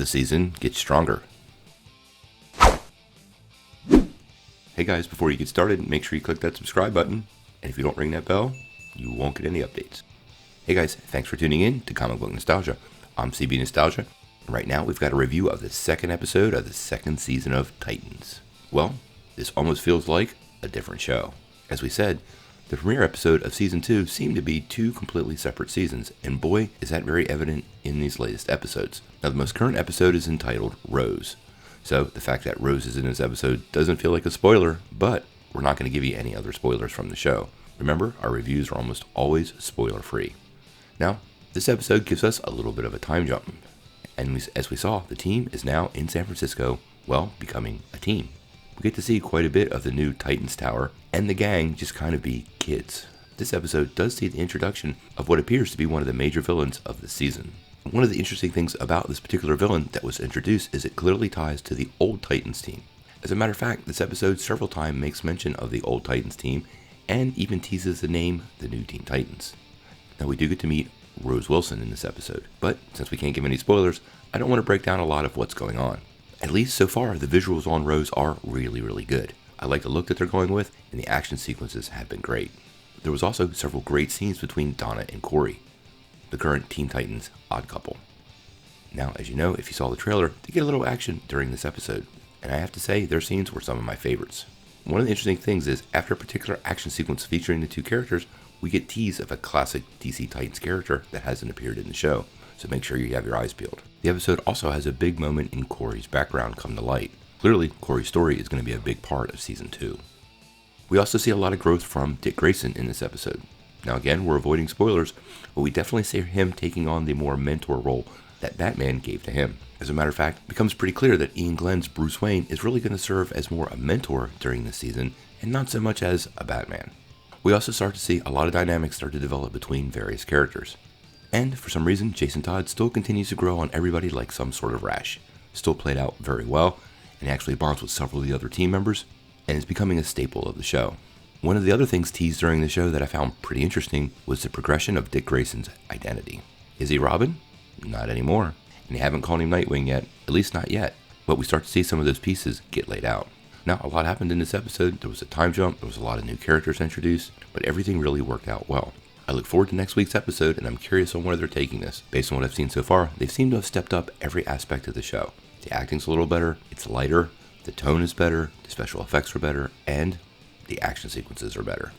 the season gets stronger. Hey guys, before you get started, make sure you click that subscribe button, and if you don't ring that bell, you won't get any updates. Hey guys, thanks for tuning in to Comic Book Nostalgia. I'm CB Nostalgia, and right now we've got a review of the second episode of the second season of Titans. Well, this almost feels like a different show. As we said, the premiere episode of Season 2 seemed to be two completely separate seasons, and boy, is that very evident in these latest episodes. Now, the most current episode is entitled Rose. So, the fact that Rose is in this episode doesn't feel like a spoiler, but we're not going to give you any other spoilers from the show. Remember, our reviews are almost always spoiler-free. Now, this episode gives us a little bit of a time jump. And as we saw, the team is now in San Francisco, well, becoming a team. We get to see quite a bit of the new Titans Tower, and the gang just kind of be kids. This episode does see the introduction of what appears to be one of the major villains of the season. One of the interesting things about this particular villain that was introduced is it clearly ties to the old Titans team. As a matter of fact, this episode several times makes mention of the old Titans team, and even teases the name, the new Teen Titans. Now we do get to meet Rose Wilson in this episode, but since we can't give any spoilers, I don't want to break down a lot of what's going on. At least so far, the visuals on Rose are really good. I like the look that they're going with, and the action sequences have been great. There was also several great scenes between Donna and Corey, the current Teen Titans odd couple. Now, as you know, if you saw the trailer, they get a little action during this episode, and I have to say, their scenes were some of my favorites. One of the interesting things is, after a particular action sequence featuring the two characters, we get tease of a classic DC Titans character that hasn't appeared in the show, so make sure you have your eyes peeled. The episode also has a big moment in Corey's background come to light. Clearly, Corey's story is going to be a big part of Season 2. We also see a lot of growth from Dick Grayson in this episode. Now again, we're avoiding spoilers, but we definitely see him taking on the more mentor role that Batman gave to him. As a matter of fact, it becomes pretty clear that Ian Glenn's Bruce Wayne is really going to serve as more a mentor during this season, and not so much as a Batman. We also start to see a lot of dynamics start to develop between various characters. And for some reason, Jason Todd still continues to grow on everybody like some sort of rash. Still played out very well, and he actually bonds with several of the other team members, and is becoming a staple of the show. One of the other things teased during the show that I found pretty interesting was the progression of Dick Grayson's identity. Is he Robin? Not anymore. And they haven't called him Nightwing yet, at least not yet. But we start to see some of those pieces get laid out. Now, a lot happened in this episode. There was a time jump, there was a lot of new characters introduced, but everything really worked out well. I look forward to next week's episode, and I'm curious on where they're taking this. Based on what I've seen so far, they seem to have stepped up every aspect of the show. The acting's a little better, it's lighter, the tone is better, the special effects are better, and the action sequences are better.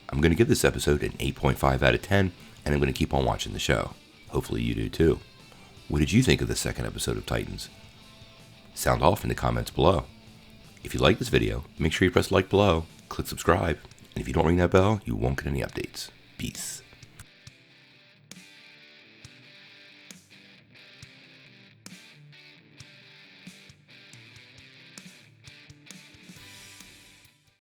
I'm going to give this episode an 8.5 out of 10, and I'm going to keep on watching the show. Hopefully you do too. What did you think of the second episode of Titans? Sound off in the comments below. If you like this video, make sure you press like below, click subscribe, and if you don't ring that bell, you won't get any updates. Peace.